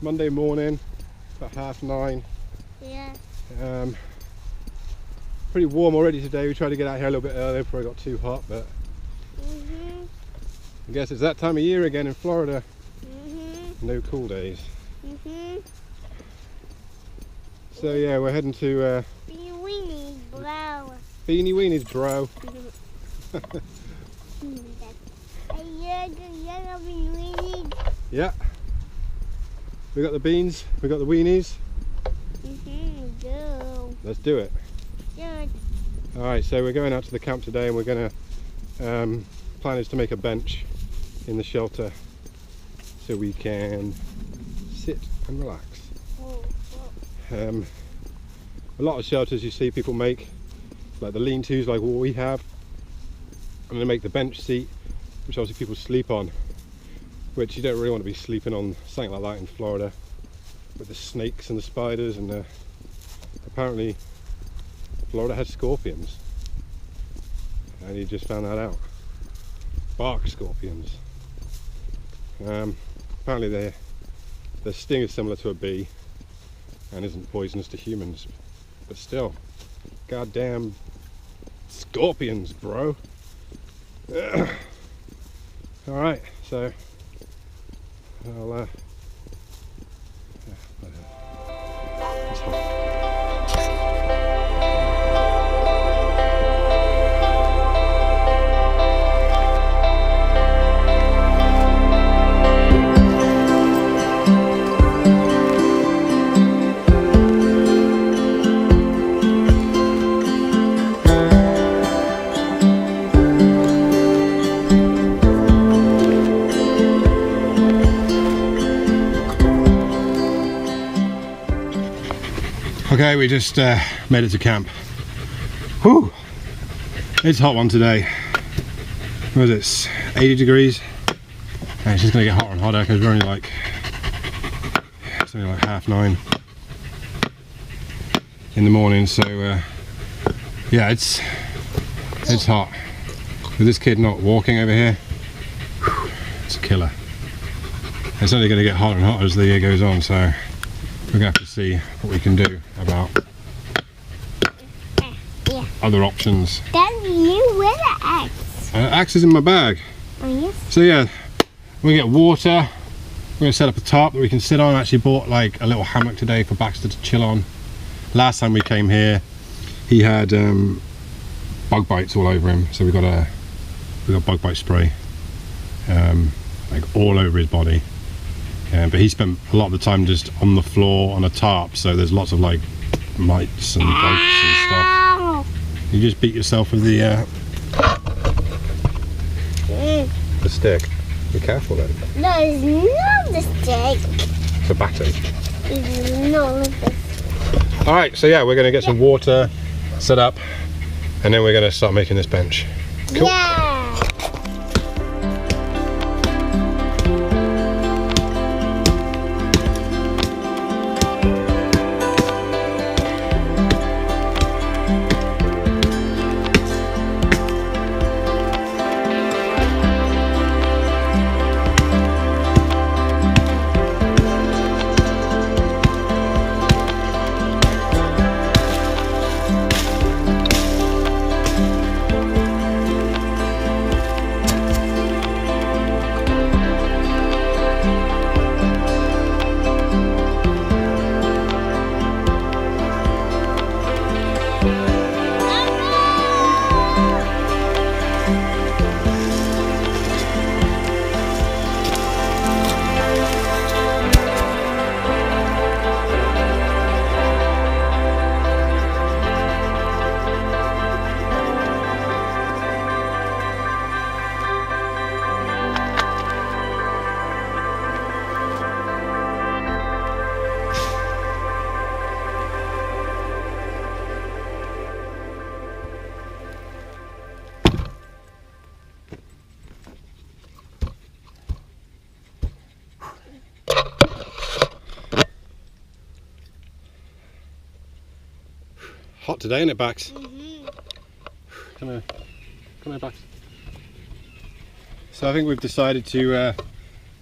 Monday morning, about 9:30. Yeah. Pretty warm already today. We tried to get out here a little bit earlier before it got too hot, but I guess it's that time of year again in Florida. No cool days. So yeah, we're heading to Weenies, bro. Beanie Weenies, bro. Yeah. We got the beans, we got the weenies. Let's do it. Good. Alright, so we're going out to the camp today and we're going to, plan is to make a bench in the shelter so we can sit and relax. A lot of shelters you see people make, like the lean-tos like what we have, and they make the bench seat, which obviously people sleep on, which you don't really want to be sleeping on something like that in Florida with the snakes and the spiders, and apparently Florida has scorpions, and you just found that out. Bark scorpions. Apparently their sting is similar to a bee and isn't poisonous to humans, but still, goddamn scorpions, bro. Alright, so I'll it's hot. Okay, we just made it to camp. Whew! It's a hot one today. What is it? 80 degrees. And it's just going to get hotter and hotter because we're only like, it's only like 9:30 in the morning. So yeah, it's hot. With this kid not walking over here, whew, it's a killer. It's only going to get hotter and hotter as the year goes on. So we're going to have to see what we can do about other options. Daddy, you wear the axe. Axe is in my bag. Oh, yes. So yeah, we get water. We're going to set up a tarp that we can sit on. I actually bought like a little hammock today for Baxter to chill on. Last time we came here, he had bug bites all over him. So we got bug bite spray like all over his body. But he spent a lot of the time just on the floor on a tarp, so there's lots of like mites and bugs and stuff. You just beat yourself with the stick. Be careful then. No, it's not the stick. It's a battery. It's not the... Alright, so yeah, we're going to get some water set up and then we're going to start making this bench. Cool. Yeah. Hot today, isn't it, Bax? Come here, Bax. So I think we've decided to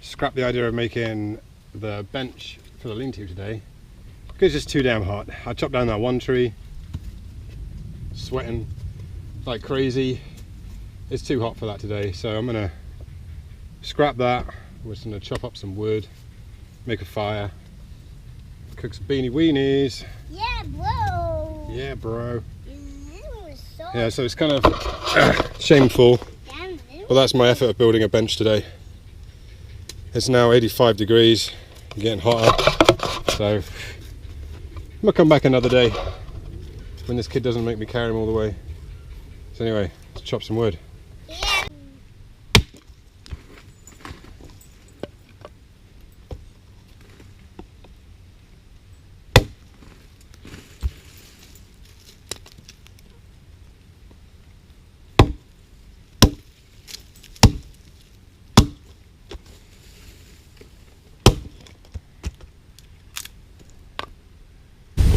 scrap the idea of making the bench for the lean-to today because it's just too damn hot. I chopped down that one tree, sweating like crazy. It's too hot for that today, so I'm gonna scrap that. We're just gonna chop up some wood, make a fire, cook some beanie weenies. Yeah, bro. Yeah, bro. This one was so Yeah, so it's kind of shameful. damn. Well, that's my effort of building a bench today. It's now 85 degrees, getting hotter, so I'm gonna come back another day when this kid doesn't make me carry him all the way. So anyway, let's chop some wood. Yeah.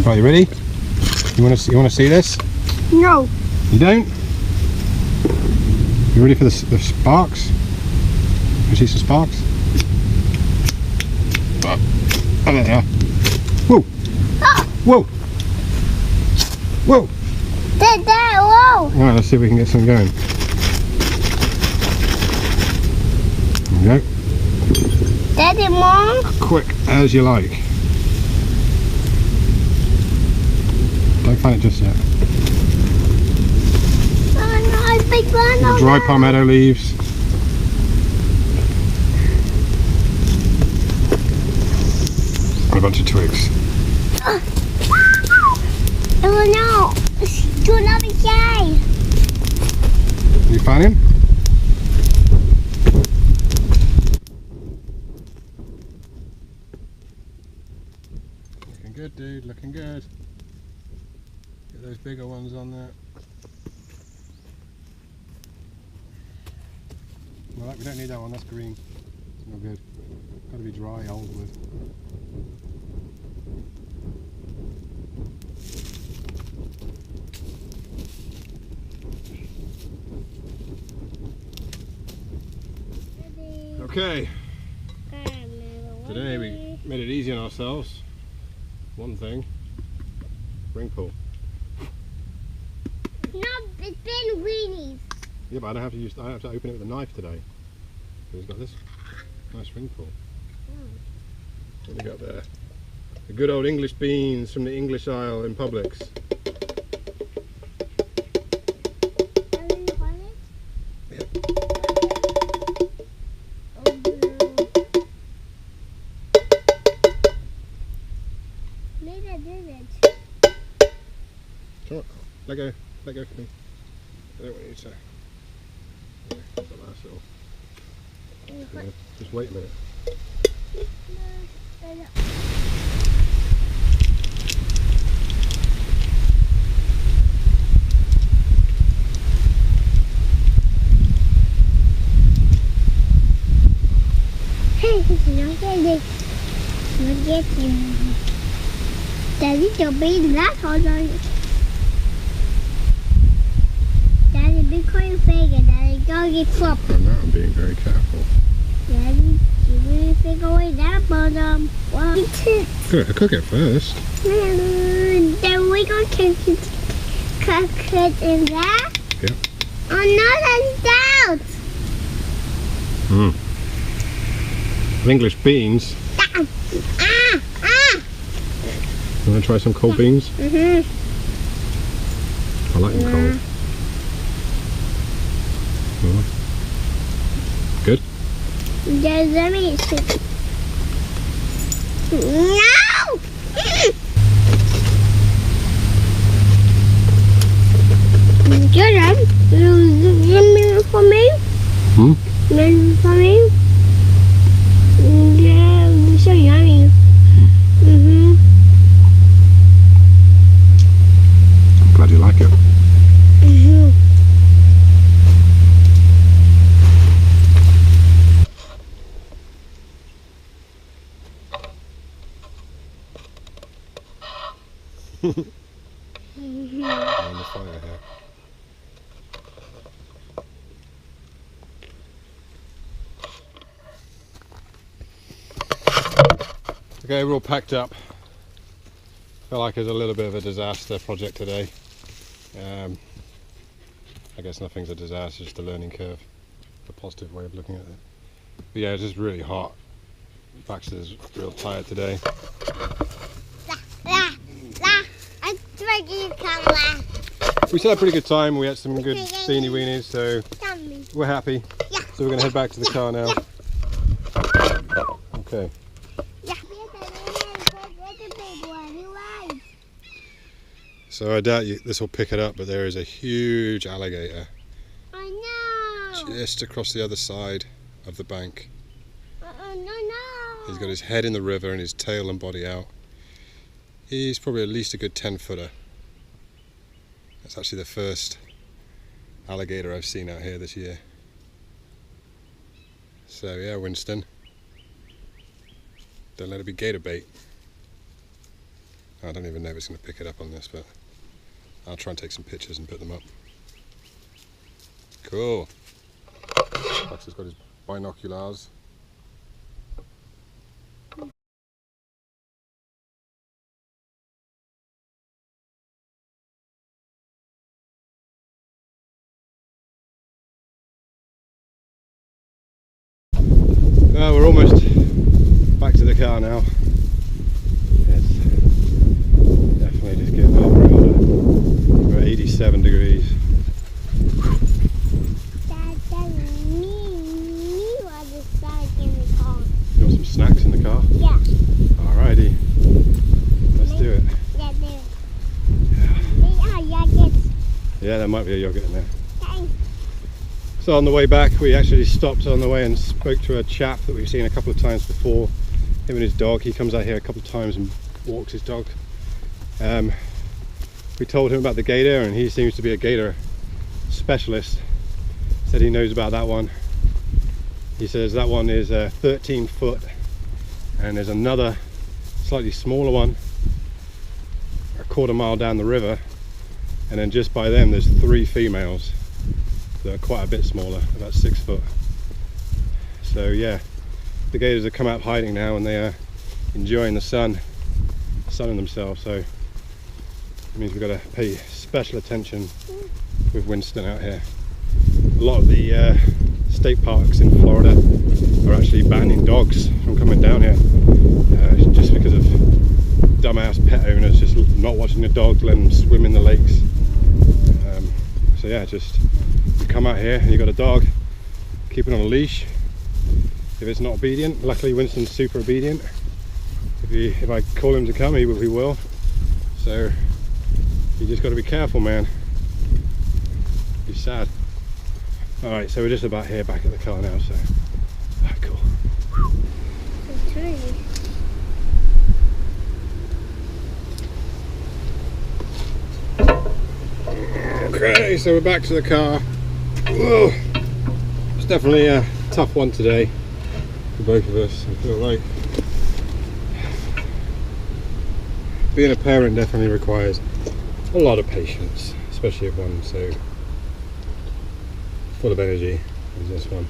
Right, you ready? You want to see this? No. You don't? You ready for the sparks? You see some sparks? Oh, there they are. Whoa! Oh. Whoa! Whoa! Dad, whoa. Alright, let's see if we can get some going. There we go. Daddy, Mom. Quick as you like. Don't find it just yet. Oh no, big one. The dry palmetto leaves. And a bunch of twigs. Oh no, it's too another guy. You find him? Looking good, dude, looking good. Get those bigger ones on there. Well, we don't need that one, that's green. It's no good. Got to be dry, old wood. Okay, today we made it easy on ourselves. One thing, ring pull. No, it's been weenies. Yeah, but I don't have to use. I have to open it with a knife today. So we've got this nice ring pull. What do we got there? The good old English beans from the English aisle in Publix. Come on, let go for me. I don't want you to. Yeah, that's the last little. Yeah, just wait a minute. Not getting. Daddy, don't be that hard on you. Daddy, be quiet figure. Daddy, go get flop. On that, I'm being very careful. Daddy, you really figure away that bottom. Well, Cook it first. then we gonna cook it in there. Yep. Oh no, that's out. English beans. You want to try some cold beans? I like them cold. Oh. Good? Let me see. No! Good, you for me? For me? Yeah, it's so yummy. I'm glad you like it. On the fire here. Okay, we're all packed up. Felt like it was a little bit of a disaster project today. I guess nothing's a disaster, just a learning curve. A positive way of looking at it. But yeah, it's just really hot. Baxter's real tired today. We still had a pretty good time. We had some good beanie weenies, so we're happy. So we're going to head back to the car now. Okay. So I doubt this will pick it up, but there is a huge alligator. I know. Just across the other side of the bank. No. He's got his head in the river and his tail and body out. He's probably at least a good 10-footer. That's actually the first alligator I've seen out here this year. So yeah, Winston, don't let it be gator bait. I don't even know if it's going to pick it up on this, but I'll try and take some pictures and put them up. Cool. Baxter's got his binoculars. We're almost back to the car now. It's definitely just getting over it. We're 87 degrees. Dad, me was a snack in the car. You want some snacks in the car? Yeah. Alrighty. Let's do it. Yeah, do it. Yeah, yogurt. Yeah, there might be a yogurt in there. Thanks. So on the way back, we actually stopped on the way and spoke to a chap that we've seen a couple of times before. Him and his dog. He comes out here a couple of times and walks his dog. We told him about the gator, and he seems to be a gator specialist. Said he knows about that one. He says that one is 13 foot, and there's another slightly smaller one a quarter mile down the river, and then just by them there's 3 females. They're quite a bit smaller, about 6 foot. So yeah, the gators have come out hiding now, and they are enjoying the sunning themselves. So it means we've got to pay special attention with Winston out here. A lot of the state parks in Florida are actually banning dogs from coming down here, just because of dumbass pet owners just not watching the dogs, letting them swim in the lakes. So yeah, just you come out here and you've got a dog, keep it on a leash. If it's not obedient, luckily Winston's super obedient. If I call him to come, he will. So you just got to be careful, man. Be sad. All right, so we're just about here, back at the car now. So, cool. It's really. Okay, so we're back to the car. Whoa. It's definitely a tough one today for both of us. I feel like being a parent definitely requires a lot of patience, especially if one's so full of energy as this one.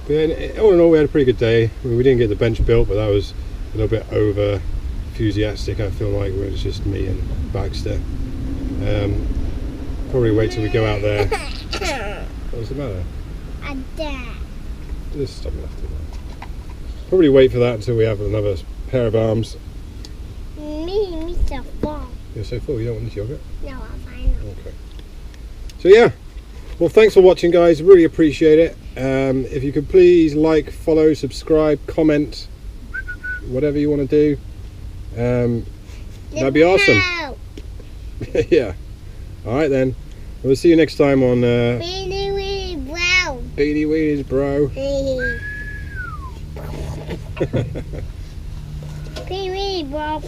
But yeah, all in all, we had a pretty good day. I mean, we didn't get the bench built, but that was a little bit over enthusiastic. I feel like it was just me and Baxter. Probably wait till we go out there. What's the matter? Just stop laughing. Probably wait for that until we have another pair of arms. Me so full. You're so full, you don't want this yogurt? No, I'm fine. Okay. So yeah, well, thanks for watching, guys. Really appreciate it. If you could please like, follow, subscribe, comment, whatever you want to do, that'd be awesome. Yeah. All right then. We'll see you next time on Beanie Weenie Bro. Beanie Weenies, bro. Beanie Weenie Bro.